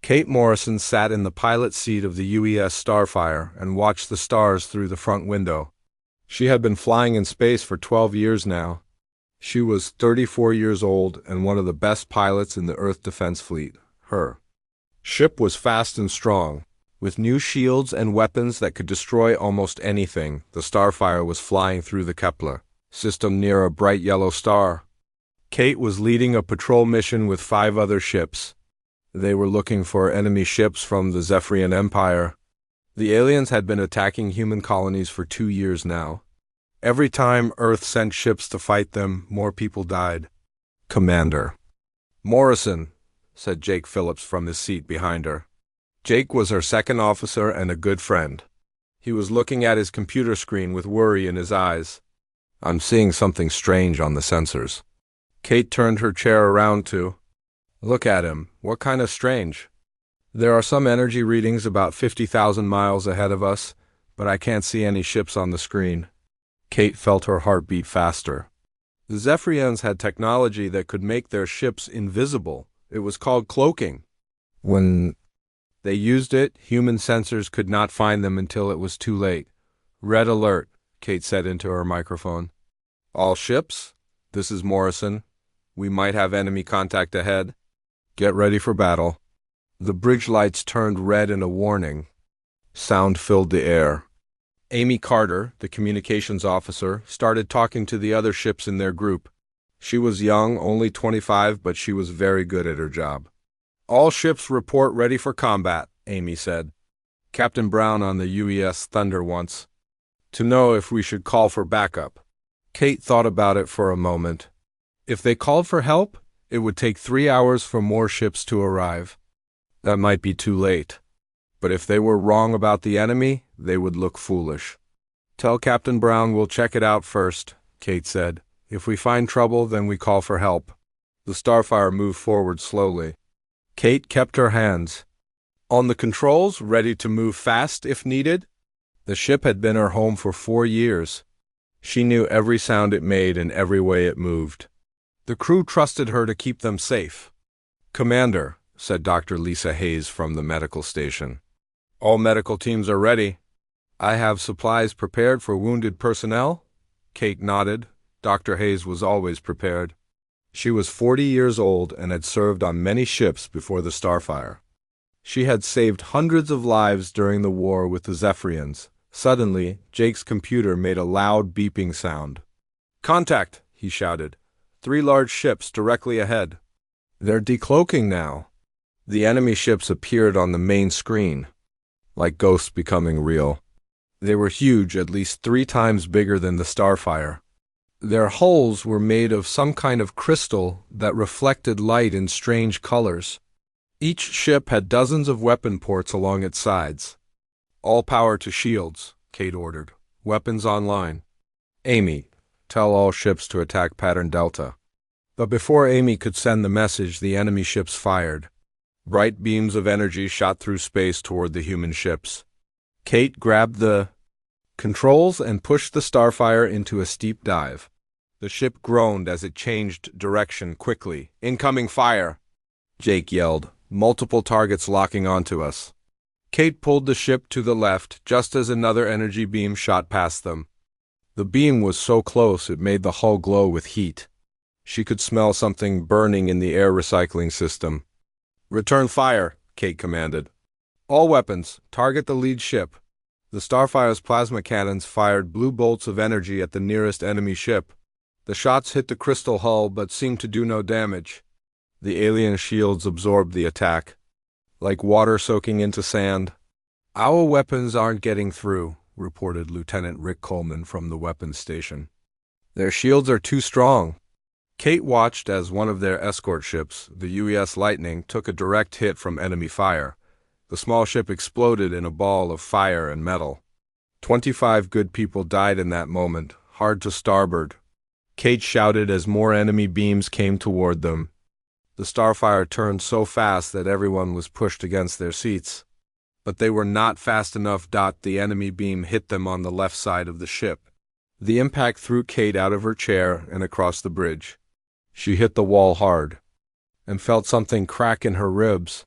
Kate Morrison sat in the pilot seat of the UES Starfire and watched the stars through the front window. She had been flying in space for 12 years now. She was 34 years old and one of the best pilots in the Earth Defense Fleet. Her ship was fast and strong. With new shields and weapons that could destroy almost anything, the Starfire was flying through the Kepler system near a bright yellow star. Kate was leading a patrol mission with 5 other ships. They were looking for enemy ships from the Zephyrian Empire. The aliens had been attacking human colonies for 2 years now. Every time Earth sent ships to fight them, more people died. "Commander Morrison," said Jake Phillips from his seat behind her. Jake was her second officer and a good friend. He was looking at his computer screen with worry in his eyes. "I'm seeing something strange on the sensors." Kate turned her chair around to look at him. "What kind of strange?" "There are some energy readings about 50,000 miles ahead of us, but I can't see any ships on the screen." Kate felt her heart beat faster. The Zephyrians had technology that could make their ships invisible. It was called cloaking. When they used it, human sensors could not find them until it was too late. "Red alert," Kate said into her microphone. "All ships? This is Morrison. We might have enemy contact ahead. Get ready for battle." The bridge lights turned red in a warning. Sound filled the air. Amy Carter, the communications officer, started talking to the other ships in their group. She was young, only 25, but she was very good at her job. "All ships report ready for combat," Amy said. "Captain Brown on the UES Thunder once to know if we should call for backup." Kate thought about it for a moment. If they called for help, it would take 3 hours for more ships to arrive. That might be too late. But if they were wrong about the enemy, they would look foolish. "Tell Captain Brown we'll check it out first," Kate said. "If we find trouble, then we call for help." The Starfire moved forward slowly. Kate kept her hands on the controls, ready to move fast if needed. The ship had been her home for 4 years. She knew every sound it made and every way it moved. The crew trusted her to keep them safe. "Commander," said Dr. Lisa Hayes from the medical station. "All medical teams are ready. I have supplies prepared for wounded personnel?" Kate nodded. Dr. Hayes was always prepared. She was 40 years old and had served on many ships before the Starfire. She had saved hundreds of lives during the war with the Zephyrians. Suddenly, Jake's computer made a loud beeping sound. "Contact!" he shouted. 3 large ships directly ahead. "They're decloaking now." The enemy ships appeared on the main screen, like ghosts becoming real. They were huge, at least 3 times bigger than the Starfire. Their hulls were made of some kind of crystal that reflected light in strange colors. Each ship had dozens of weapon ports along its sides. "All power to shields," Kate ordered. "Weapons online. Amy, tell all ships to attack Pattern Delta." But before Amy could send the message, the enemy ships fired. Bright beams of energy shot through space toward the human ships. Kate grabbed the controls and pushed the Starfire into a steep dive. The ship groaned as it changed direction quickly. "Incoming fire!" Jake yelled. "Multiple targets locking onto us." Kate pulled the ship to the left just as another energy beam shot past them. The beam was so close it made the hull glow with heat. She could smell something burning in the air recycling system. "Return fire," Kate commanded. "All weapons, target the lead ship." The Starfire's plasma cannons fired blue bolts of energy at the nearest enemy ship. The shots hit the crystal hull but seemed to do no damage. The alien shields absorbed the attack, like water soaking into sand. "Our weapons aren't getting through," reported Lieutenant Rick Coleman from the weapons station. "Their shields are too strong." Kate watched as one of their escort ships, the UES Lightning, took a direct hit from enemy fire. The small ship exploded in a ball of fire and metal. 25 good people died in that moment, hard to starboard. Kate shouted as more enemy beams came toward them. The Starfire turned so fast that everyone was pushed against their seats. But they were not fast enough. The enemy beam hit them on the left side of the ship. The impact threw Kate out of her chair and across the bridge. She hit the wall hard and felt something crack in her ribs.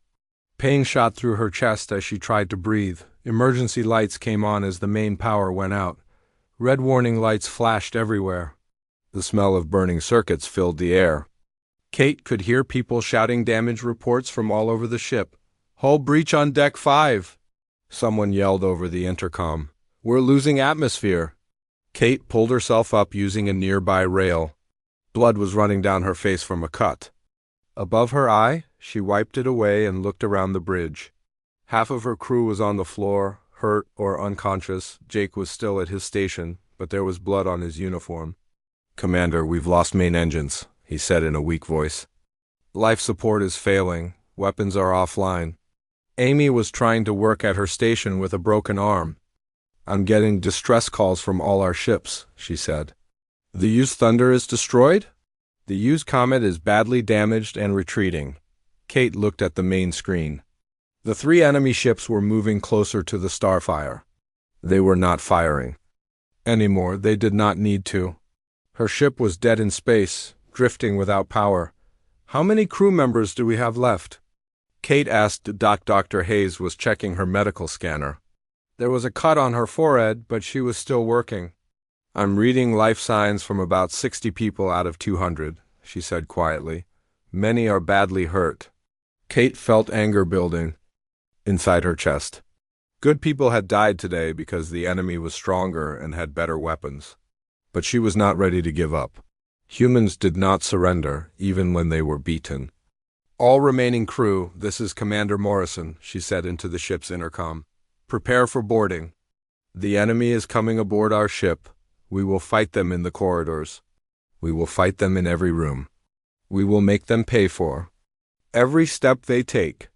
Pain shot through her chest as she tried to breathe. Emergency lights came on as the main power went out. Red warning lights flashed everywhere. The smell of burning circuits filled the air. Kate could hear people shouting damage reports from all over the ship. "Hull breach on deck 5. Someone yelled over the intercom. "We're losing atmosphere." Kate pulled herself up using a nearby rail. Blood was running down her face from a cut. Above her eye, she wiped it away and looked around the bridge. Half of her crew was on the floor, hurt or unconscious. Jake was still at his station, but there was blood on his uniform. "Commander, we've lost main engines," he said in a weak voice. "Life support is failing. Weapons are offline." Amy was trying to work at her station with a broken arm. "I'm getting distress calls from all our ships," she said. "The U's Thunder is destroyed? The U's Comet is badly damaged and retreating." Kate looked at the main screen. The 3 enemy ships were moving closer to the Starfire. They were not firing. Anymore, they did not need to. Her ship was dead in space, drifting without power. "How many crew members do we have left?" Kate asked. Dr. Hayes was checking her medical scanner. There was a cut on her forehead, but she was still working. "I'm reading life signs from about 60 people out of 200, she said quietly. "Many are badly hurt." Kate felt anger building inside her chest. Good people had died today because the enemy was stronger and had better weapons. But she was not ready to give up. Humans did not surrender, even when they were beaten. "All remaining crew, this is Commander Morrison," she said into the ship's intercom. "Prepare for boarding. The enemy is coming aboard our ship. We will fight them in the corridors. We will fight them in every room. We will make them pay for every step they take."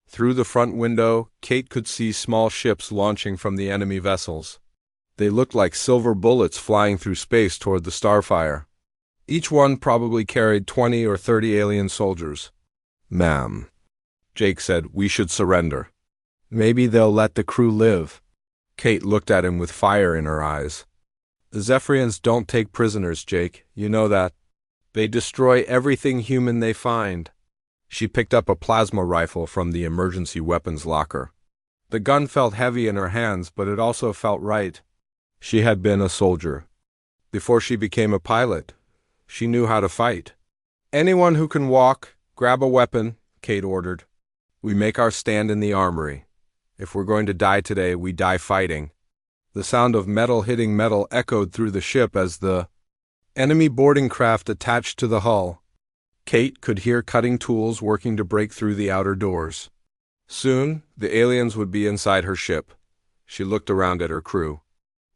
Through the front window, Kate could see small ships launching from the enemy vessels. They looked like silver bullets flying through space toward the Starfire. Each one probably carried 20 or 30 alien soldiers. "Ma'am," Jake said, "we should surrender. Maybe they'll let the crew live." Kate looked at him with fire in her eyes. "The Zephyrians don't take prisoners, Jake. You know that. They destroy everything human they find." She picked up a plasma rifle from the emergency weapons locker. The gun felt heavy in her hands, but it also felt right. She had been a soldier. Before she became a pilot, she knew how to fight. "Anyone who can walk, grab a weapon," Kate ordered. "We make our stand in the armory. If we're going to die today, we die fighting." The sound of metal hitting metal echoed through the ship as the enemy boarding craft attached to the hull. Kate could hear cutting tools working to break through the outer doors. Soon, the aliens would be inside her ship. She looked around at her crew.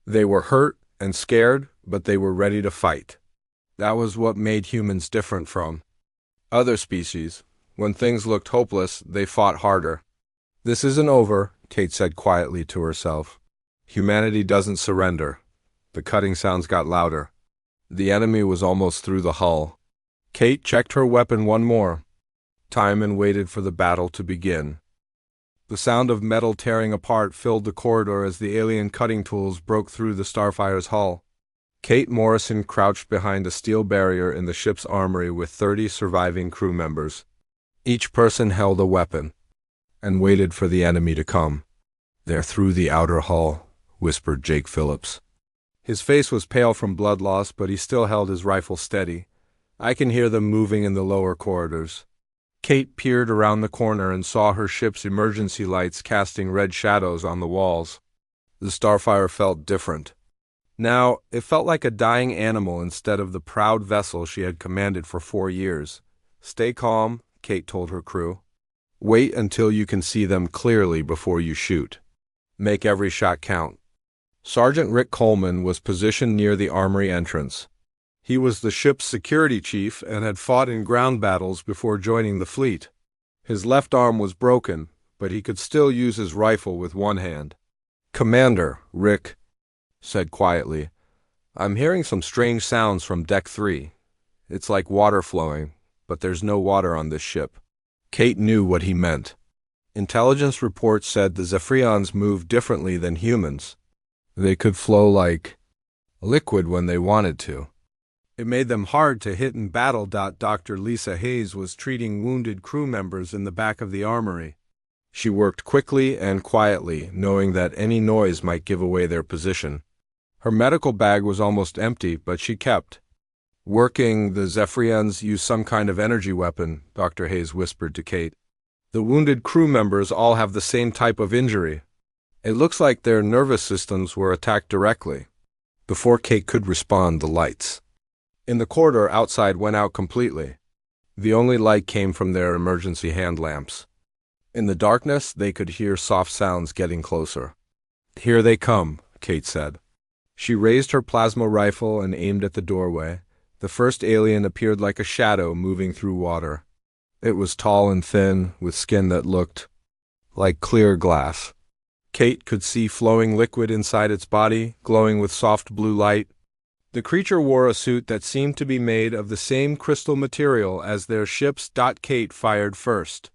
They were hurt and scared, but they were ready to fight. That was what made humans different from other species. When things looked hopeless, they fought harder. "This isn't over," Kate said quietly to herself. "Humanity doesn't surrender." The cutting sounds got louder. The enemy was almost through the hull. Kate checked her weapon one more time and waited for the battle to begin. The sound of metal tearing apart filled the corridor as the alien cutting tools broke through the Starfire's hull. Kate Morrison crouched behind a steel barrier in the ship's armory with 30 surviving crew members. Each person held a weapon and waited for the enemy to come. "They're through the outer hull," whispered Jake Phillips. His face was pale from blood loss, but he still held his rifle steady. "I can hear them moving in the lower corridors." Kate peered around the corner and saw her ship's emergency lights casting red shadows on the walls. The Starfire felt different. Now, it felt like a dying animal instead of the proud vessel she had commanded for 4 years. "Stay calm," Kate told her crew. "Wait until you can see them clearly before you shoot. Make every shot count." Sergeant Rick Coleman was positioned near the armory entrance. He was the ship's security chief and had fought in ground battles before joining the fleet. His left arm was broken, but he could still use his rifle with one hand. "Commander," Rick said quietly, "I'm hearing some strange sounds from Deck 3. It's like water flowing, but there's no water on this ship." Kate knew what he meant. Intelligence reports said the Zephyrians moved differently than humans. They could flow like liquid when they wanted to. It made them hard to hit in battle. Dr. Lisa Hayes was treating wounded crew members in the back of the armory. She worked quickly and quietly, knowing that any noise might give away their position. Her medical bag was almost empty, but she kept working. The Zephyrians use some kind of energy weapon, Dr. Hayes whispered to Kate. The wounded crew members all have the same type of injury. It looks like their nervous systems were attacked directly. Before Kate could respond, the lights in the corridor outside went out completely. The only light came from their emergency hand lamps. In the darkness, they could hear soft sounds getting closer. "Here they come," Kate said. She raised her plasma rifle and aimed at the doorway. The first alien appeared like a shadow moving through water. It was tall and thin, with skin that looked like clear glass. Kate could see flowing liquid inside its body, glowing with soft blue light. The creature wore a suit that seemed to be made of the same crystal material as their ship's. Kate fired first.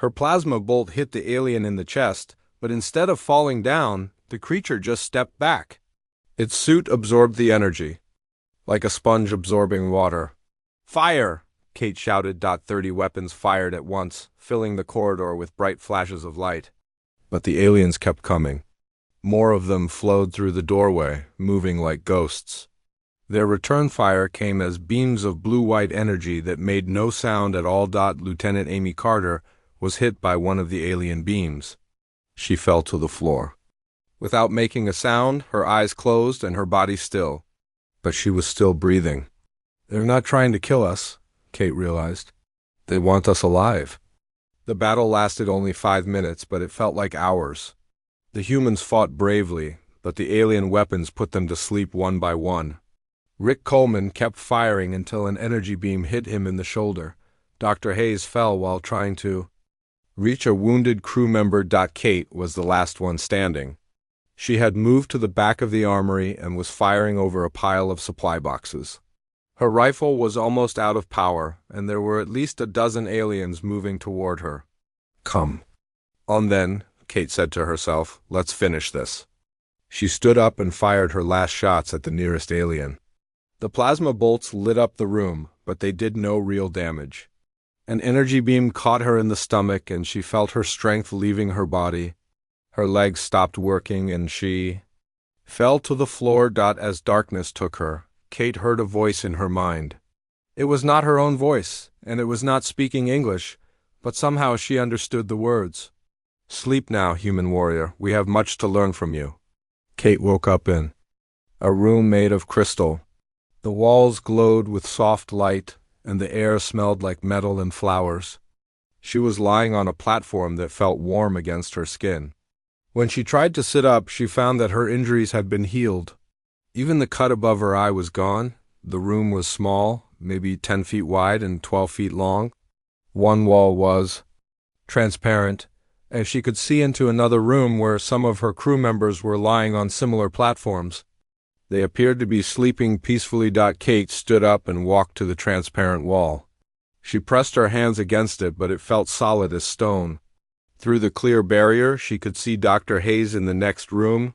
Her plasma bolt hit the alien in the chest, but instead of falling down, the creature just stepped back. Its suit absorbed the energy, like a sponge absorbing water. "Fire!" Kate shouted. 30 weapons fired at once, filling the corridor with bright flashes of light. But the aliens kept coming. More of them flowed through the doorway, moving like ghosts. Their return fire came as beams of blue-white energy that made no sound at all. Lieutenant Amy Carter was hit by one of the alien beams. She fell to the floor. Without making a sound, her eyes closed and her body still. But she was still breathing. "They're not trying to kill us," Kate realized. "They want us alive." The battle lasted only 5 minutes, but it felt like hours. The humans fought bravely, but the alien weapons put them to sleep one by one. Rick Coleman kept firing until an energy beam hit him in the shoulder. Dr. Hayes fell while trying to reach a wounded crew member. Kate was the last one standing. She had moved to the back of the armory and was firing over a pile of supply boxes. Her rifle was almost out of power, and there were at least a dozen aliens moving toward her. "Come on then," Kate said to herself. "Let's finish this." She stood up and fired her last shots at the nearest alien. The plasma bolts lit up the room, but they did no real damage. An energy beam caught her in the stomach, and she felt her strength leaving her body. Her legs stopped working, and she fell to the floor. As darkness took her, Kate heard a voice in her mind. It was not her own voice, and it was not speaking English, but somehow she understood the words. "Sleep now, human warrior. We have much to learn from you." Kate woke up in a room made of crystal. The walls glowed with soft light, and the air smelled like metal and flowers. She was lying on a platform that felt warm against her skin. When she tried to sit up, she found that her injuries had been healed. Even the cut above her eye was gone. The room was small, maybe 10 feet wide and 12 feet long. One wall was transparent, and she could see into another room where some of her crew members were lying on similar platforms. They appeared to be sleeping peacefully. Kate stood up and walked to the transparent wall. She pressed her hands against it, but it felt solid as stone. Through the clear barrier, she could see Dr. Hayes in the next room.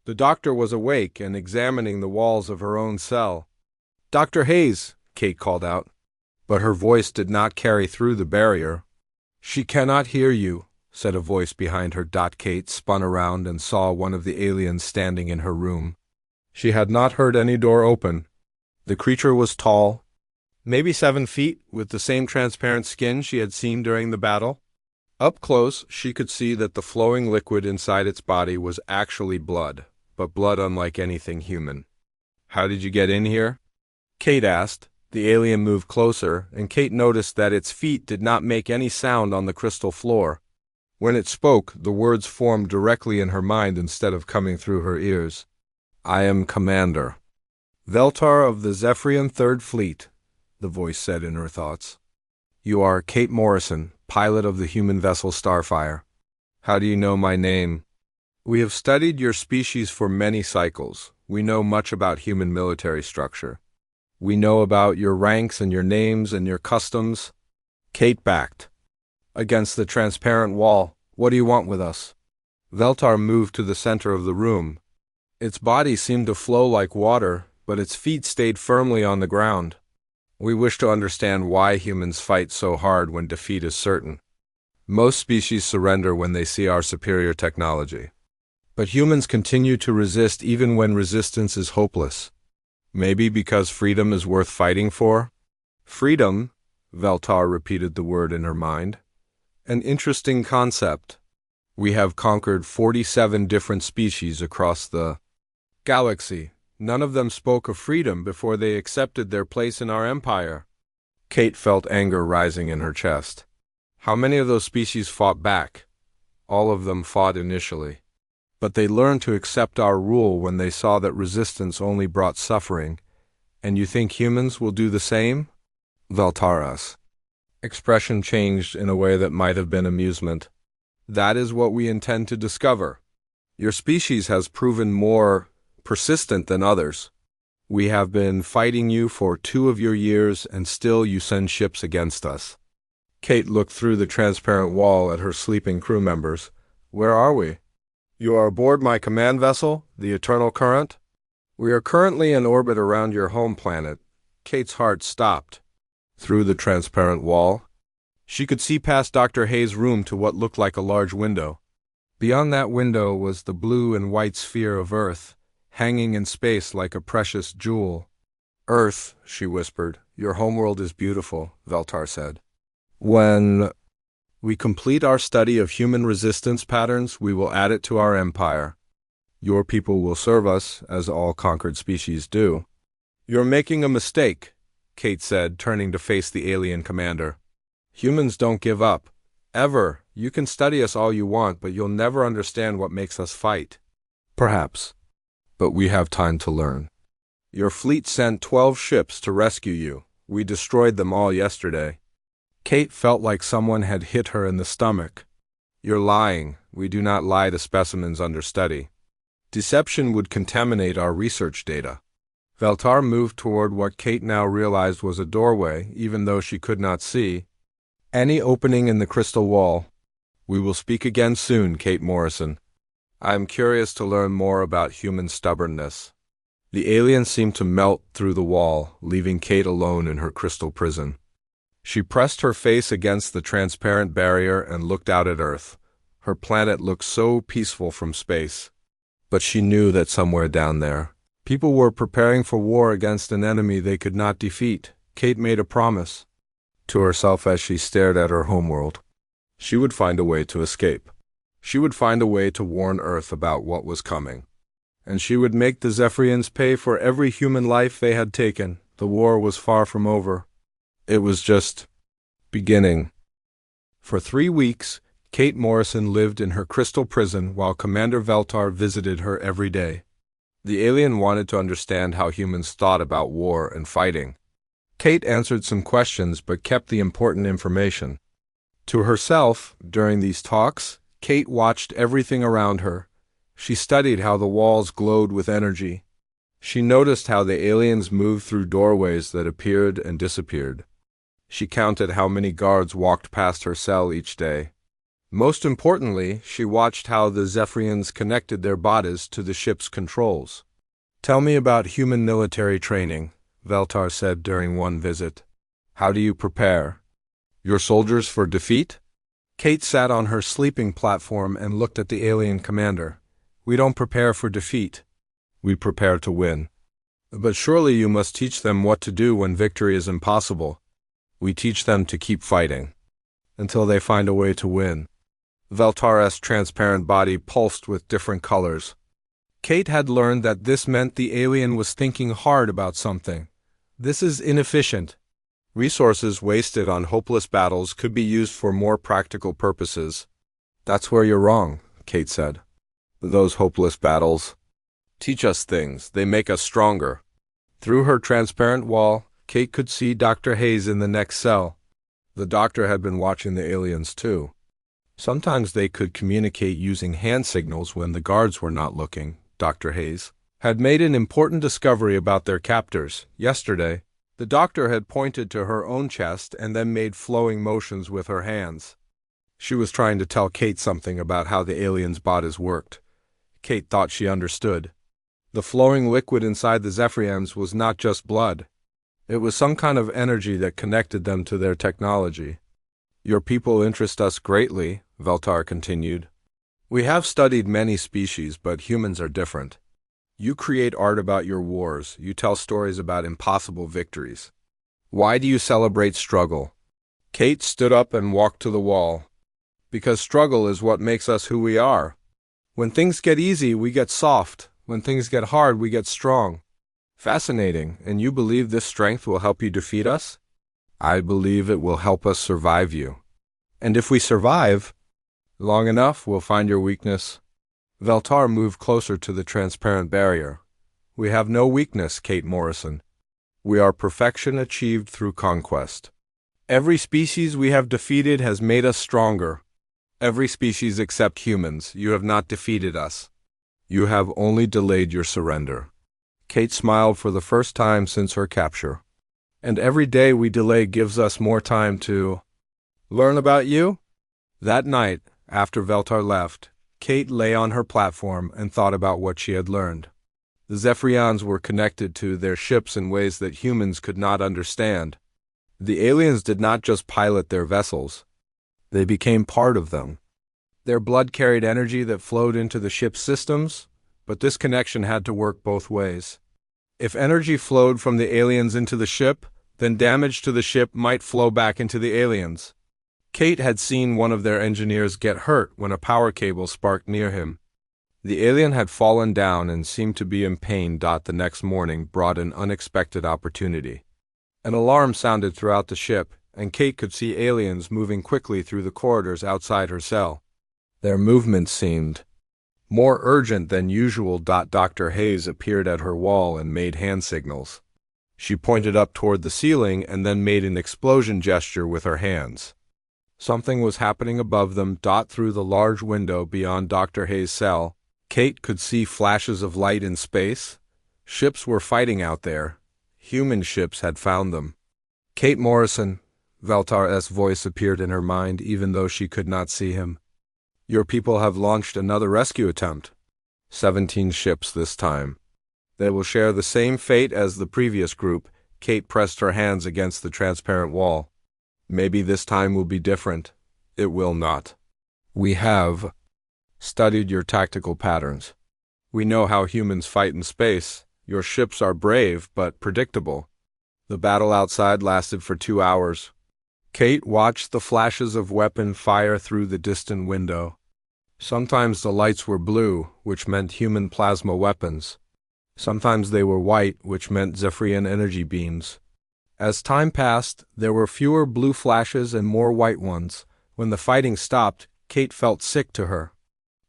The doctor was awake and examining the walls of her own cell. "Dr. Hayes," Kate called out, but her voice did not carry through the barrier. "She cannot hear you," said a voice behind her. Kate spun around and saw one of the aliens standing in her room. She had not heard any door open. The creature was tall, maybe 7 feet, with the same transparent skin she had seen during the battle. Up close, she could see that the flowing liquid inside its body was actually blood, but blood unlike anything human. "How did you get in here?" Kate asked. The alien moved closer, and Kate noticed that its feet did not make any sound on the crystal floor. When it spoke, the words formed directly in her mind instead of coming through her ears. "I am Commander Veltar of the Zephyrian Third Fleet," the voice said in her thoughts. "You are Kate Morrison, pilot of the human vessel Starfire. How do you know my name?" "We have studied your species for many cycles. We know much about human military structure. We know about your ranks and your names and your customs." Kate backed against the transparent wall. "What do you want with us?" Veltar moved to the center of the room. Its body seemed to flow like water, but its feet stayed firmly on the ground. "We wish to understand why humans fight so hard when defeat is certain." Most species surrender when they see our superior technology. But humans continue to resist even when resistance is hopeless. Maybe because freedom is worth fighting for? Freedom, Veltar repeated the word in her mind. An interesting concept. We have conquered 47 different species across the galaxy. None of them spoke of freedom before they accepted their place in our empire. Kate felt anger rising in her chest. How many of those species fought back? All of them fought initially. But they learned to accept our rule when they saw that resistance only brought suffering. And you think humans will do the same? Veltara's expression changed in a way that might have been amusement. That is what we intend to discover. Your species has proven more persistent than others. We have been fighting you for 2 of your years, and still you send ships against us. Kate looked through the transparent wall at her sleeping crew members. Where are we? You are aboard my command vessel, the Eternal Current? We are currently in orbit around your home planet. Kate's heart stopped. Through the transparent wall, she could see past Dr. Hayes' room to what looked like a large window. Beyond that window was the blue and white sphere of Earth, hanging in space like a precious jewel. Earth, she whispered, your homeworld is beautiful, Veltar said. When we complete our study of human resistance patterns, we will add it to our empire. Your people will serve us, as all conquered species do. You're making a mistake, Kate said, turning to face the alien commander. Humans don't give up. Ever. You can study us all you want, but you'll never understand what makes us fight. Perhaps. But we have time to learn. Your fleet sent 12 ships to rescue you. We destroyed them all yesterday. Kate felt like someone had hit her in the stomach. You're lying. We do not lie to specimens under study. Deception would contaminate our research data. Veltar moved toward what Kate now realized was a doorway, even though she could not see any opening in the crystal wall. We will speak again soon, Kate Morrison. I am curious to learn more about human stubbornness. The alien seemed to melt through the wall, leaving Kate alone in her crystal prison. She pressed her face against the transparent barrier and looked out at Earth. Her planet looked so peaceful from space. But she knew that somewhere down there, people were preparing for war against an enemy they could not defeat. Kate made a promise to herself as she stared at her homeworld. She would find a way to escape. She would find a way to warn Earth about what was coming. And she would make the Zephyrians pay for every human life they had taken. The war was far from over. It was just beginning. For 3 weeks, Kate Morrison lived in her crystal prison while Commander Veltar visited her every day. The alien wanted to understand how humans thought about war and fighting. Kate answered some questions but kept the important information to herself. During these talks, Kate watched everything around her. She studied how the walls glowed with energy. She noticed how the aliens moved through doorways that appeared and disappeared. She counted how many guards walked past her cell each day. Most importantly, she watched how the Zephyrians connected their bodies to the ship's controls. Tell me about human military training, Veltar said during one visit. How do you prepare your soldiers for defeat? Kate sat on her sleeping platform and looked at the alien commander. We don't prepare for defeat. We prepare to win. But surely you must teach them what to do when victory is impossible. We teach them to keep fighting until they find a way to win. Veltar's transparent body pulsed with different colors. Kate had learned that this meant the alien was thinking hard about something. This is inefficient. Resources wasted on hopeless battles could be used for more practical purposes. That's where you're wrong, Kate said. Those hopeless battles teach us things. They make us stronger. Through her transparent wall, Kate could see Dr. Hayes in the next cell. The doctor had been watching the aliens too. Sometimes they could communicate using hand signals when the guards were not looking. Dr. Hayes had made an important discovery about their captors. Yesterday, the doctor had pointed to her own chest and then made flowing motions with her hands. She was trying to tell Kate something about how the aliens' bodies worked. Kate thought she understood. The flowing liquid inside the Zephyrians was not just blood. It was some kind of energy that connected them to their technology. Your people interest us greatly, Veltar continued. We have studied many species, but humans are different. You create art about your wars. You tell stories about impossible victories. Why do you celebrate struggle? Kate stood up and walked to the wall. Because struggle is what makes us who we are. When things get easy, we get soft. When things get hard, we get strong. Fascinating. And you believe this strength will help you defeat us? I believe it will help us survive you. And if we survive long enough, we'll find your weakness. Veltar moved closer to the transparent barrier. We have no weakness, Kate Morrison. We are perfection achieved through conquest. Every species we have defeated has made us stronger. Every species except humans. You have not defeated us. You have only delayed your surrender. Kate smiled for the first time since her capture. And every day we delay gives us more time to learn about you? That night, after Veltar left, Kate lay on her platform and thought about what she had learned. The Zephyrians were connected to their ships in ways that humans could not understand. The aliens did not just pilot their vessels. They became part of them. Their blood carried energy that flowed into the ship's systems, but this connection had to work both ways. If energy flowed from the aliens into the ship, then damage to the ship might flow back into the aliens. Kate had seen one of their engineers get hurt when a power cable sparked near him. The alien had fallen down and seemed to be in pain. The next morning brought an unexpected opportunity. An alarm sounded throughout the ship, and Kate could see aliens moving quickly through the corridors outside her cell. Their movement seemed more urgent than usual. Dr. Hayes appeared at her wall and made hand signals. She pointed up toward the ceiling and then made an explosion gesture with her hands. Something was happening above them. Through the large window beyond Dr. Hayes' cell, Kate could see flashes of light in space. Ships were fighting out there. Human ships had found them. Kate Morrison, Veltar's voice appeared in her mind even though she could not see him. Your people have launched another rescue attempt. 17 ships this time. They will share the same fate as the previous group. Kate pressed her hands against the transparent wall. Maybe this time will be different. It will not. We have studied your tactical patterns. We know how humans fight in space. Your ships are brave but predictable. The battle outside lasted for 2 hours. Kate watched the flashes of weapon fire through the distant window. Sometimes the lights were blue, which meant human plasma weapons. Sometimes they were white, which meant Zephyrian energy beams. As time passed, there were fewer blue flashes and more white ones. When the fighting stopped, Kate felt sick to her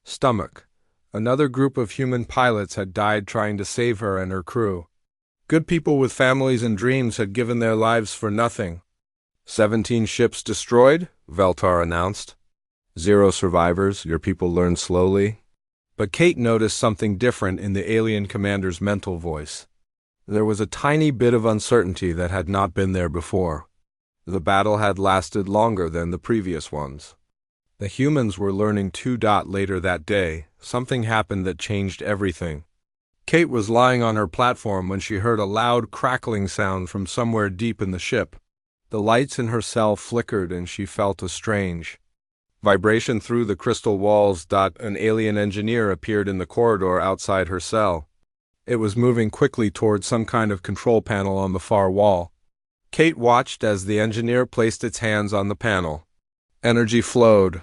stomach. Another group of human pilots had died trying to save her and her crew. Good people with families and dreams had given their lives for nothing. 17 ships destroyed, Veltar announced. 0 survivors. Your people learned slowly. But Kate noticed something different in the alien commander's mental voice. There was a tiny bit of uncertainty that had not been there before. The battle had lasted longer than the previous ones. The humans were learning too. Later that day, something happened that changed everything. Kate was lying on her platform when she heard a loud crackling sound from somewhere deep in the ship. The lights in her cell flickered and she felt a strange vibration through the crystal walls. An alien engineer appeared in the corridor outside her cell. It was moving quickly towards some kind of control panel on the far wall. Kate watched as the engineer placed its hands on the panel. Energy flowed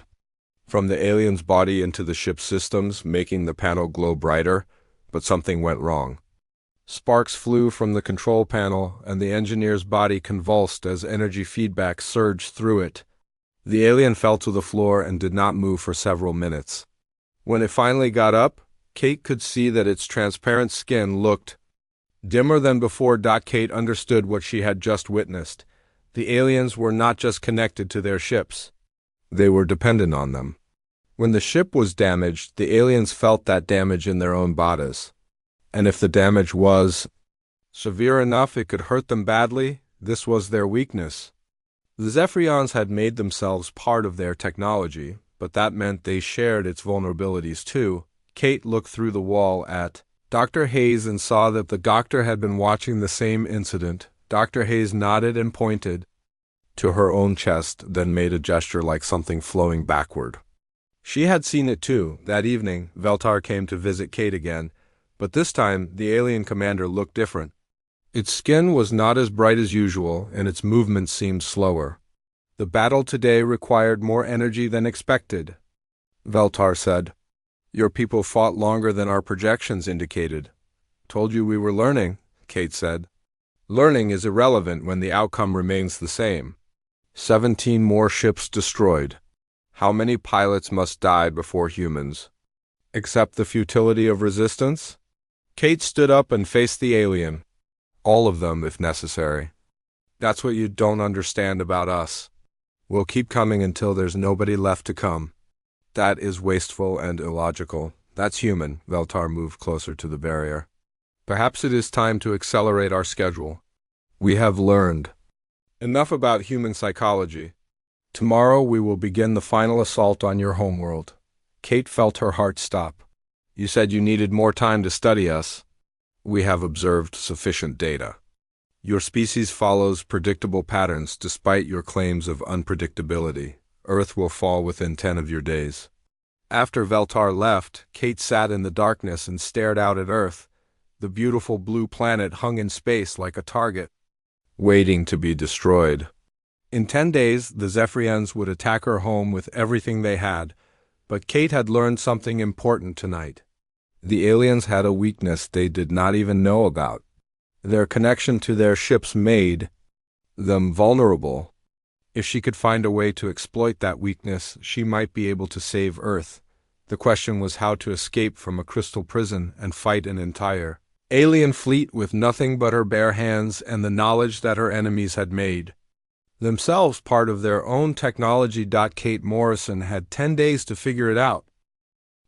from the alien's body into the ship's systems, making the panel glow brighter, but something went wrong. Sparks flew from the control panel, and the engineer's body convulsed as energy feedback surged through it. The alien fell to the floor and did not move for several minutes. When it finally got up, Kate could see that its transparent skin looked dimmer than before. Kate understood what she had just witnessed. The aliens were not just connected to their ships. They were dependent on them. When the ship was damaged, the aliens felt that damage in their own bodies. And if the damage was severe enough it could hurt them badly, this was their weakness. The Zephyrians had made themselves part of their technology, but that meant they shared its vulnerabilities too. Kate looked through the wall at Dr. Hayes and saw that the doctor had been watching the same incident. Dr. Hayes nodded and pointed. to her own chest, then made a gesture like something flowing backward. She had seen it too. That evening, Veltar came to visit Kate again, but this time the alien commander looked different. Its skin was not as bright as usual, and its movements seemed slower. The battle today required more energy than expected, Veltar said. Your people fought longer than our projections indicated. Told you we were learning, Kate said. Learning is irrelevant when the outcome remains the same. 17 more ships destroyed. How many pilots must die before humans? Accept the futility of resistance? Kate stood up and faced the alien. All of them, if necessary. That's what you don't understand about us. We'll keep coming until there's nobody left to come. That is wasteful and illogical. That's human. Veltar moved closer to the barrier. Perhaps it is time to accelerate our schedule. We have learned enough about human psychology. Tomorrow we will begin the final assault on your homeworld. Kate felt her heart stop. You said you needed more time to study us. We have observed sufficient data. Your species follows predictable patterns despite your claims of unpredictability. Earth will fall within 10 of your days. After Veltar left, Kate sat in the darkness and stared out at Earth. The beautiful blue planet hung in space like a target, waiting to be destroyed. In 10 days, the Zephyrians would attack her home with everything they had, but Kate had learned something important tonight. The aliens had a weakness they did not even know about. Their connection to their ships made them vulnerable. If she could find a way to exploit that weakness, she might be able to save Earth. The question was how to escape from a crystal prison and fight an entire alien fleet with nothing but her bare hands and the knowledge that her enemies had made themselves part of their own technology. Kate Morrison had 10 days to figure it out.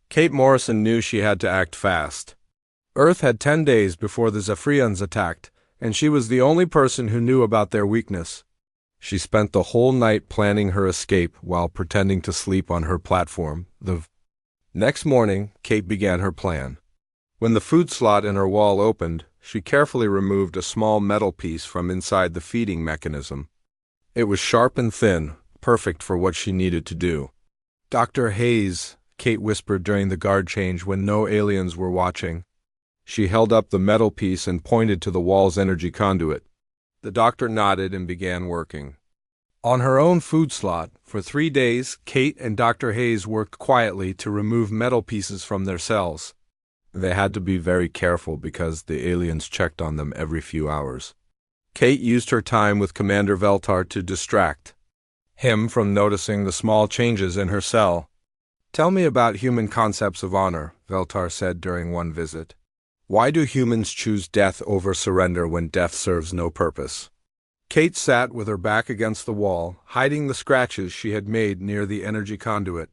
Kate Morrison knew she had to act fast. Earth had 10 days before the Zephyrians attacked, and she was the only person who knew about their weakness. She spent the whole night planning her escape while pretending to sleep on her platform. The next morning, Kate began her plan. When the food slot in her wall opened, she carefully removed a small metal piece from inside the feeding mechanism. It was sharp and thin, perfect for what she needed to do. Dr. Hayes, Kate whispered during the guard change when no aliens were watching. She held up the metal piece and pointed to the wall's energy conduit. The doctor nodded and began working. On her own food slot, for 3 days, Kate and Dr. Hayes worked quietly to remove metal pieces from their cells. They had to be very careful because the aliens checked on them every few hours. Kate used her time with Commander Veltar to distract him from noticing the small changes in her cell. Tell me about human concepts of honor, Veltar said during one visit. Why do humans choose death over surrender when death serves no purpose? Kate sat with her back against the wall, hiding the scratches she had made near the energy conduit.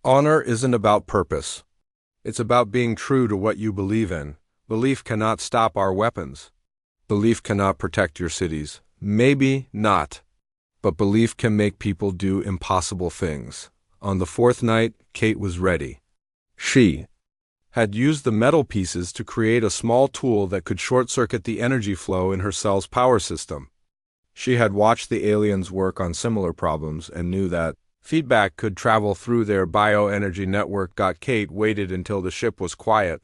Honor isn't about purpose. It's about being true to what you believe in. Belief cannot stop our weapons. Belief cannot protect your cities. Maybe not. But belief can make people do impossible things. On the 4th night, Kate was ready. She had used the metal pieces to create a small tool that could short-circuit the energy flow in her cell's power system. She had watched the aliens work on similar problems and knew that feedback could travel through their bioenergy network. Kate waited until the ship was quiet.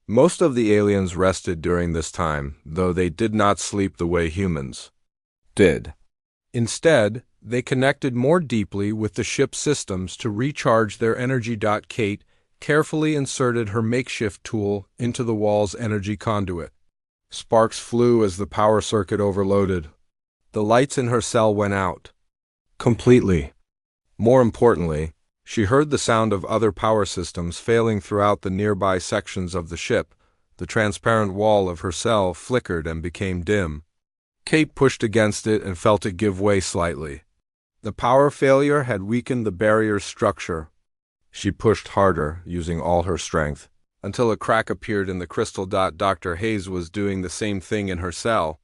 Most of the aliens rested during this time, though they did not sleep the way humans did. Instead, they connected more deeply with the ship's systems to recharge their energy. Kate carefully inserted her makeshift tool into the wall's energy conduit. Sparks flew as the power circuit overloaded. The lights in her cell went out completely. More importantly, she heard the sound of other power systems failing throughout the nearby sections of the ship. The transparent wall of her cell flickered and became dim. Kate pushed against it and felt it give way slightly. The power failure had weakened the barrier's structure. She pushed harder, using all her strength, until a crack appeared in the crystal. Dr. Hayes was doing the same thing in her cell.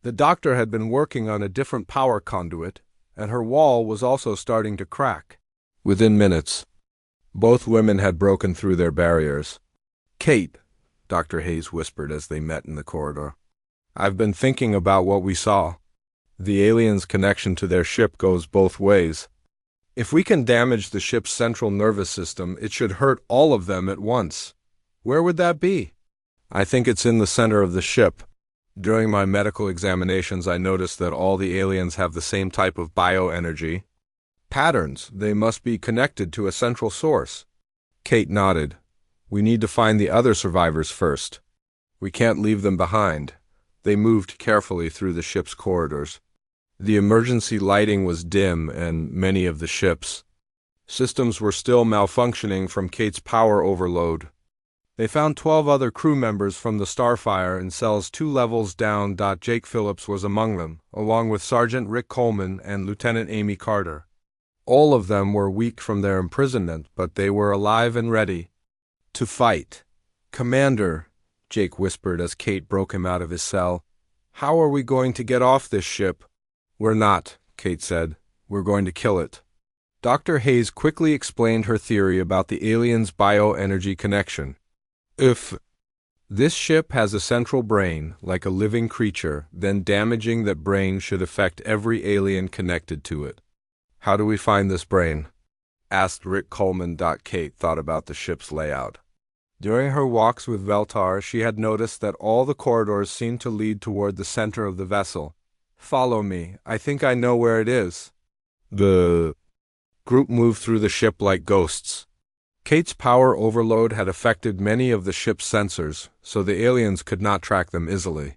The doctor had been working on a different power conduit, and her wall was also starting to crack. Within minutes, both women had broken through their barriers. Kate, Dr. Hayes whispered as they met in the corridor. I've been thinking about what we saw. The aliens' connection to their ship goes both ways. If we can damage the ship's central nervous system, it should hurt all of them at once. Where would that be? I think it's in the center of the ship. During my medical examinations, I noticed that all the aliens have the same type of bioenergy. Patterns. They must be connected to a central source. Kate nodded. We need to find the other survivors first. We can't leave them behind. They moved carefully through the ship's corridors. The emergency lighting was dim, and many of the ship's systems were still malfunctioning from Kate's power overload. They found 12 other crew members from the Starfire in cells 2 levels down. Jake Phillips was among them, along with Sergeant Rick Coleman and Lieutenant Amy Carter. All of them were weak from their imprisonment, but they were alive and ready to fight. Commander, Jake whispered as Kate broke him out of his cell, how are we going to get off this ship? We're not, Kate said. We're going to kill it. Dr. Hayes quickly explained her theory about the aliens' bioenergy connection. If this ship has a central brain, like a living creature, then damaging that brain should affect every alien connected to it. How do we find this brain? Asked Rick Coleman. Kate thought about the ship's layout. During her walks with Veltar, she had noticed that all the corridors seemed to lead toward the center of the vessel. Follow me. I think I know where it is. The group moved through the ship like ghosts. Kate's power overload had affected many of the ship's sensors, so the aliens could not track them easily.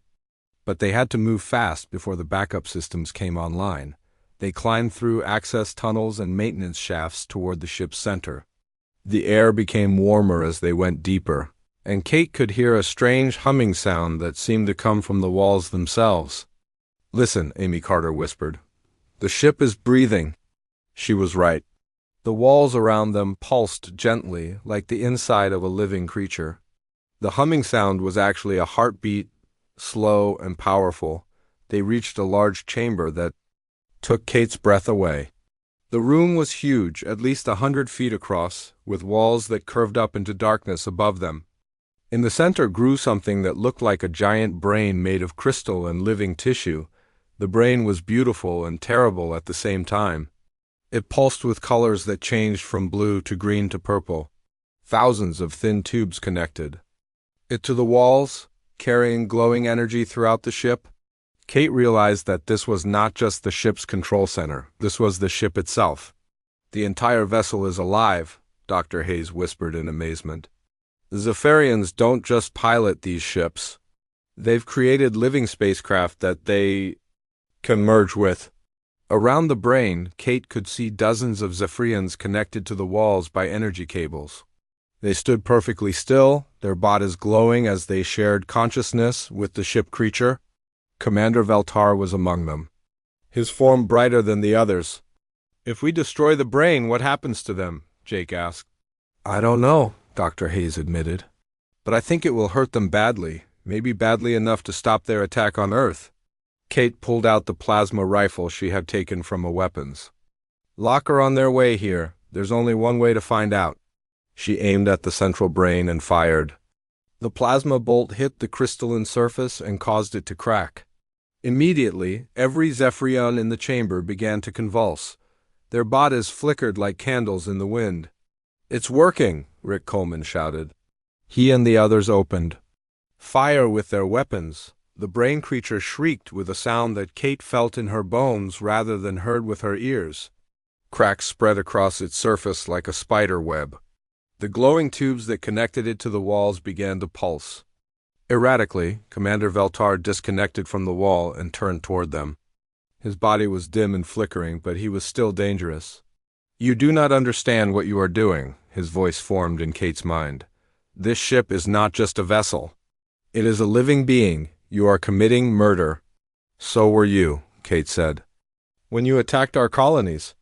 But they had to move fast before the backup systems came online. They climbed through access tunnels and maintenance shafts toward the ship's center. The air became warmer as they went deeper, and Kate could hear a strange humming sound that seemed to come from the walls themselves. Listen, Amy Carter whispered. The ship is breathing. She was right. The walls around them pulsed gently, like the inside of a living creature. The humming sound was actually a heartbeat, slow and powerful. They reached a large chamber that took Kate's breath away. The room was huge, at least 100 feet across, with walls that curved up into darkness above them. In the center grew something that looked like a giant brain made of crystal and living tissue. The brain was beautiful and terrible at the same time. It pulsed with colors that changed from blue to green to purple. Thousands of thin tubes connected it to the walls, carrying glowing energy throughout the ship. Kate realized that this was not just the ship's control center. This was the ship itself. The entire vessel is alive, Dr. Hayes whispered in amazement. The Zephyrians don't just pilot these ships. They've created living spacecraft that they can merge with. Around the brain, Kate could see dozens of Zephyrians connected to the walls by energy cables. They stood perfectly still, their bodies glowing as they shared consciousness with the ship creature. Commander Veltar was among them, his form brighter than the others. If we destroy the brain, what happens to them? Jake asked. I don't know, Dr. Hayes admitted. But I think it will hurt them badly, maybe badly enough to stop their attack on Earth. Kate pulled out the plasma rifle she had taken from a weapons locker on their way here. There's only one way to find out. She aimed at the central brain and fired. The plasma bolt hit the crystalline surface and caused it to crack. Immediately, every Zephyrian in the chamber began to convulse. Their bodies flickered like candles in the wind. It's working, Rick Coleman shouted. He and the others opened fire with their weapons. The brain creature shrieked with a sound that Kate felt in her bones rather than heard with her ears. Cracks spread across its surface like a spider web. The glowing tubes that connected it to the walls began to pulse. Erratically, Commander Veltar disconnected from the wall and turned toward them. His body was dim and flickering, but he was still dangerous. You do not understand what you are doing, his voice formed in Kate's mind. This ship is not just a vessel. It is a living being. You are committing murder. So were you, Kate said. When you attacked our colonies.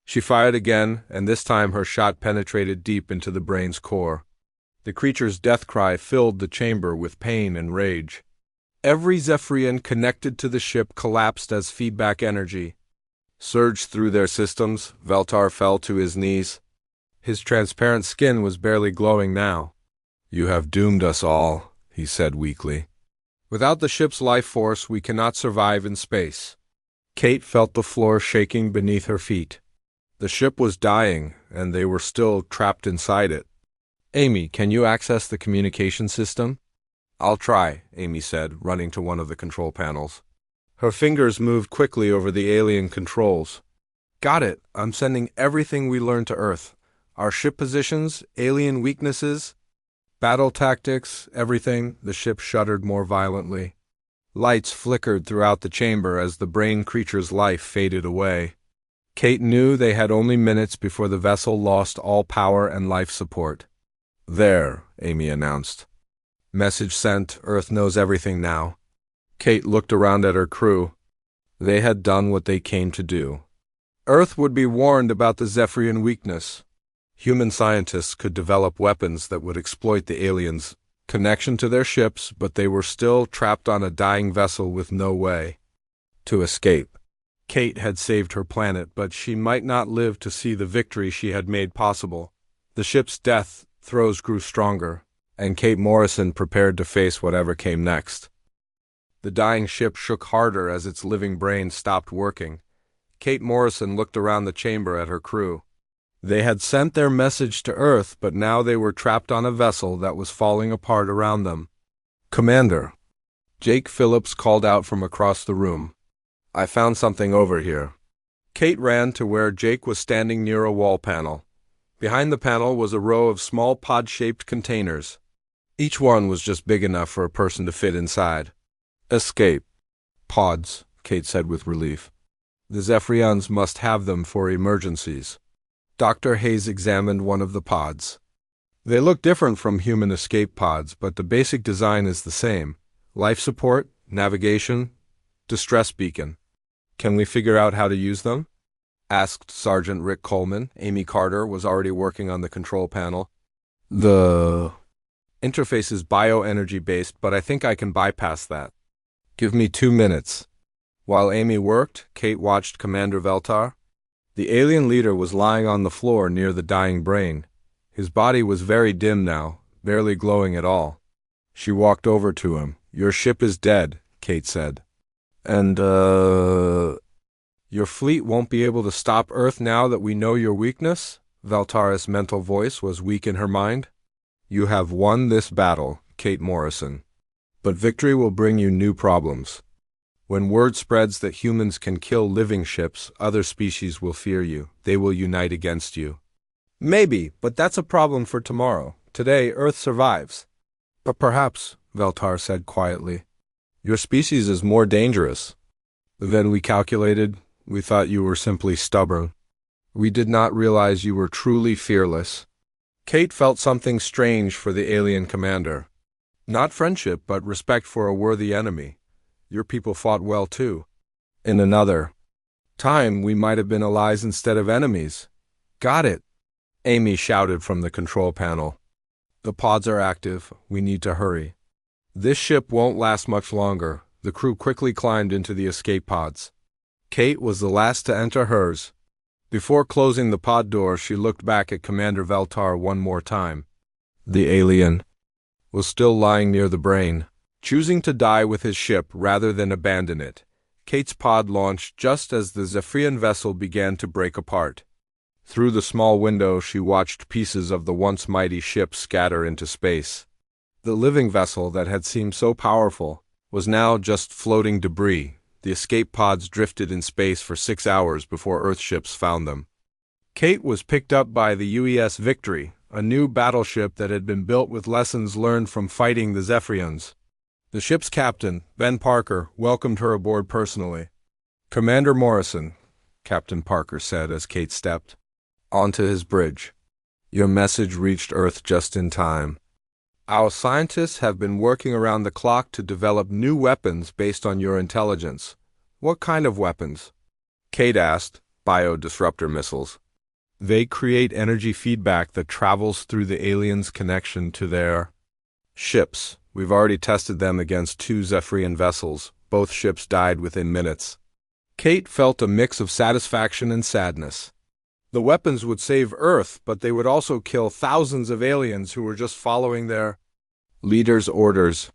She fired again, and this time her shot penetrated deep into the brain's core. The creature's death cry filled the chamber with pain and rage. Every Zephyrian connected to the ship collapsed as feedback energy surged through their systems. Veltar fell to his knees. His transparent skin was barely glowing now. You have doomed us all, he said weakly. Without the ship's life force, we cannot survive in space. Kate felt the floor shaking beneath her feet. The ship was dying, and they were still trapped inside it. Amy, can you access the communication system? I'll try, Amy said, running to one of the control panels. Her fingers moved quickly over the alien controls. Got it. I'm sending everything we learned to Earth. Our ship positions, alien weaknesses, battle tactics, everything. The ship shuddered more violently. Lights flickered throughout the chamber as the brain creature's life faded away. Kate knew they had only minutes before the vessel lost all power and life support. There, Amy announced. Message sent. Earth knows everything now. Kate looked around at her crew. They had done what they came to do. Earth would be warned about the Zephyrian weakness. Human scientists could develop weapons that would exploit the aliens' connection to their ships, but they were still trapped on a dying vessel with no way to escape. Kate had saved her planet, but she might not live to see the victory she had made possible. The ship's death throes grew stronger, and Kate Morrison prepared to face whatever came next. The dying ship shook harder as its living brain stopped working. Kate Morrison looked around the chamber at her crew. They had sent their message to Earth, but now they were trapped on a vessel that was falling apart around them. Commander, Jake Phillips called out from across the room. I found something over here. Kate ran to where Jake was standing near a wall panel. Behind the panel was a row of small pod-shaped containers. Each one was just big enough for a person to fit inside. Escape pods, Kate said with relief. The Zephyrians must have them for emergencies. Dr. Hayes examined one of the pods. They look different from human escape pods, but the basic design is the same. Life support, navigation, distress beacon. Can we figure out how to use them? Asked Sergeant Rick Coleman. Amy Carter was already working on the control panel. The interface is bioenergy based, but I think I can bypass that. Give me 2 minutes. While Amy worked, Kate watched Commander Veltar. The alien leader was lying on the floor near the dying brain. His body was very dim now, barely glowing at all. She walked over to him. Your ship is dead, Kate said. And, your fleet won't be able to stop Earth now that we know your weakness? Veltar's mental voice was weak in her mind. You have won this battle, Kate Morrison. But victory will bring you new problems. When word spreads that humans can kill living ships, other species will fear you. They will unite against you. Maybe, but that's a problem for tomorrow. Today, Earth survives. But perhaps, Veltar said quietly, your species is more dangerous. Then we calculated. We thought you were simply stubborn. We did not realize you were truly fearless. Kate felt something strange for the alien commander. Not friendship, but respect for a worthy enemy. Your people fought well, too. In another time, we might have been allies instead of enemies. Got it, Amy shouted from the control panel. The pods are active. We need to hurry. This ship won't last much longer. The crew quickly climbed into the escape pods. Kate was the last to enter hers. Before closing the pod door, she looked back at Commander Veltar one more time. The alien was still lying near the brain, choosing to die with his ship rather than abandon it. Kate's pod launched just as the Zephyrian vessel began to break apart. Through the small window, she watched pieces of the once mighty ship scatter into space. The living vessel that had seemed so powerful was now just floating debris. The escape pods drifted in space for 6 hours before Earth ships found them. Kate was picked up by the UES Victory, a new battleship that had been built with lessons learned from fighting the Zephyrians. The ship's captain, Ben Parker, welcomed her aboard personally. Commander Morrison, Captain Parker said as Kate stepped onto his bridge. Your message reached Earth just in time. Our scientists have been working around the clock to develop new weapons based on your intelligence. What kind of weapons? Kate asked. Bio-disruptor missiles. They create energy feedback that travels through the aliens' connection to their ships. We've already tested them against 2 Zephyrian vessels. Both ships died within minutes. Kate felt a mix of satisfaction and sadness. The weapons would save Earth, but they would also kill thousands of aliens who were just following their leader's orders.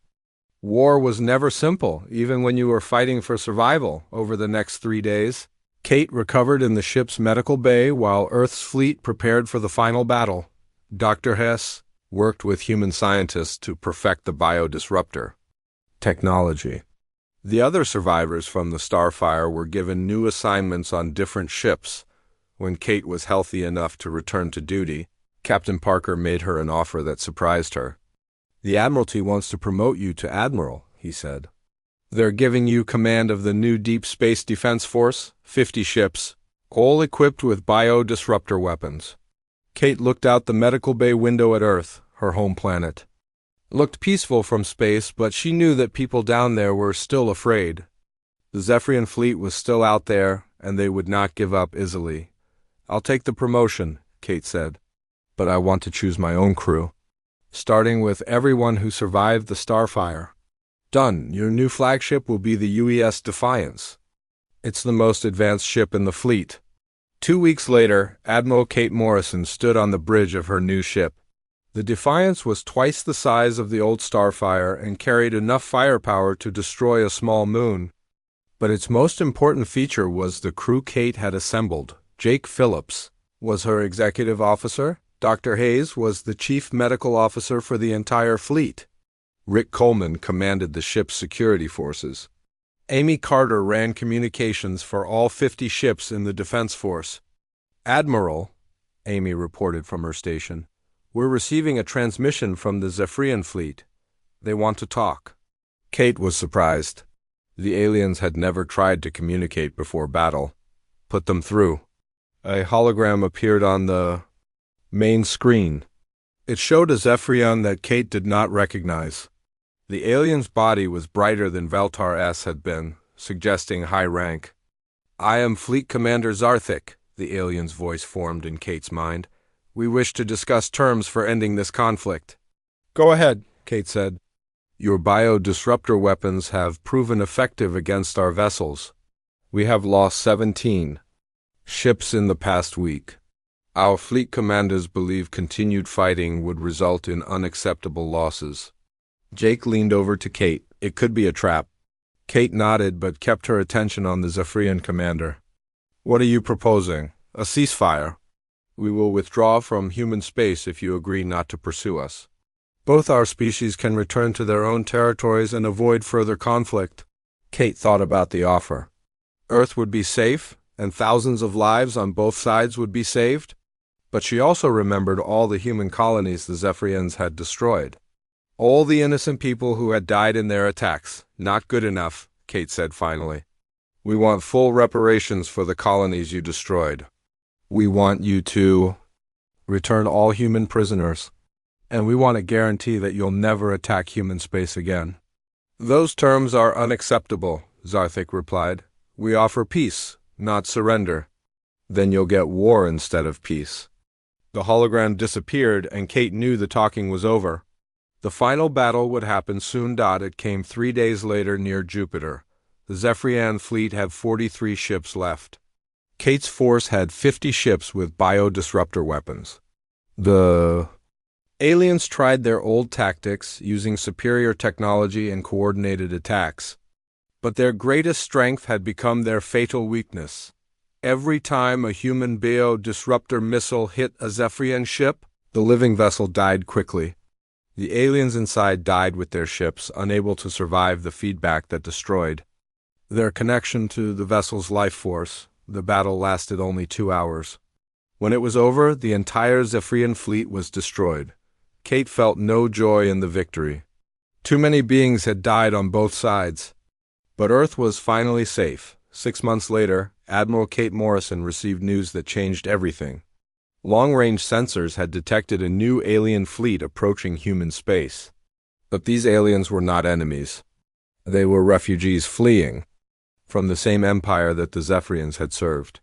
War was never simple, even when you were fighting for survival over the next 3 days. Kate recovered in the ship's medical bay while Earth's fleet prepared for the final battle. Dr. Hess worked with human scientists to perfect the biodisruptor technology. The other survivors from the Starfire were given new assignments on different ships. When Kate was healthy enough to return to duty, Captain Parker made her an offer that surprised her. "The Admiralty wants to promote you to Admiral," he said. "They're giving you command of the new Deep Space Defense Force, 50 ships, all equipped with biodisruptor weapons." Kate looked out the medical bay window at Earth, her home planet. It looked peaceful from space, but she knew that people down there were still afraid. The Zephyrian fleet was still out there, and they would not give up easily. "I'll take the promotion," Kate said, "but I want to choose my own crew, starting with everyone who survived the Starfire." "Done. Your new flagship will be the UES Defiance. It's the most advanced ship in the fleet." 2 weeks later, Admiral Kate Morrison stood on the bridge of her new ship. The Defiance was twice the size of the old Starfire and carried enough firepower to destroy a small moon. But its most important feature was the crew Kate had assembled. Jake Phillips was her executive officer. Dr. Hayes was the chief medical officer for the entire fleet. Rick Coleman commanded the ship's security forces. Amy Carter ran communications for all 50 ships in the Defense Force. "Admiral," Amy reported from her station, "we're receiving a transmission from the Zephyrian fleet. They want to talk." Kate was surprised. The aliens had never tried to communicate before battle. "Put them through." A hologram appeared on the main screen. It showed a Zephyrian that Kate did not recognize. The alien's body was brighter than Veltar S had been, suggesting high rank. "I am Fleet Commander Zarthik," the alien's voice formed in Kate's mind. "We wish to discuss terms for ending this conflict." "Go ahead," Kate said. "Your biodisruptor weapons have proven effective against our vessels. We have lost 17 ships in the past week. Our fleet commanders believe continued fighting would result in unacceptable losses." Jake leaned over to Kate. "It could be a trap." Kate nodded but kept her attention on the Zephyrian commander. "What are you proposing? A ceasefire? We will withdraw from human space if you agree not to pursue us. Both our species can return to their own territories and avoid further conflict." Kate thought about the offer. Earth would be safe, and thousands of lives on both sides would be saved. But she also remembered all the human colonies the Zephyrians had destroyed. All the innocent people who had died in their attacks. "Not good enough," Kate said finally. "We want full reparations for the colonies you destroyed. We want you to return all human prisoners. And we want a guarantee that you'll never attack human space again." "Those terms are unacceptable," Zarthik replied. "We offer peace, not surrender." "Then you'll get war instead of peace." The hologram disappeared, and Kate knew the talking was over. The final battle would happen soon. It came 3 days later near Jupiter. The Zephyrian fleet had 43 ships left. Kate's force had 50 ships with biodisruptor weapons. The aliens tried their old tactics, using superior technology and coordinated attacks. But their greatest strength had become their fatal weakness. Every time a human biodisruptor missile hit a Zephyrian ship, the living vessel died quickly. The aliens inside died with their ships, unable to survive the feedback that destroyed their connection to the vessel's life force. The battle lasted only 2 hours. When it was over, the entire Zephyrian fleet was destroyed. Kate felt no joy in the victory. Too many beings had died on both sides. But Earth was finally safe. 6 months later, Admiral Kate Morrison received news that changed everything. Long-range sensors had detected a new alien fleet approaching human space. But these aliens were not enemies. They were refugees fleeing from the same empire that the Zephyrians had served.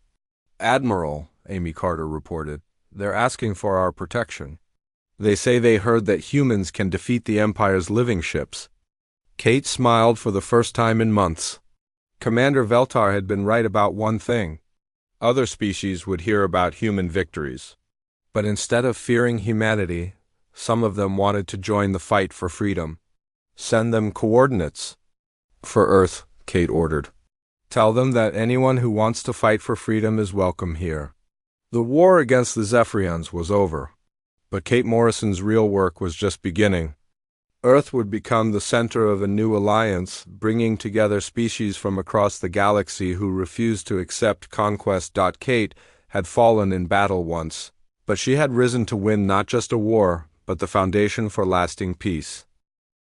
"Admiral," Amy Carter reported, "they're asking for our protection. They say they heard that humans can defeat the Empire's living ships." Kate smiled for the first time in months. Commander Veltar had been right about one thing. Other species would hear about human victories. But instead of fearing humanity, some of them wanted to join the fight for freedom. Send them coordinates. For Earth, Kate ordered. Tell them that anyone who wants to fight for freedom is welcome here. The war against the Zephyrians was over, but Kate Morrison's real work was just beginning. Earth would become the center of a new alliance, bringing together species from across the galaxy who refused to accept conquest. Kate had fallen in battle once, but she had risen to win not just a war, but the foundation for lasting peace.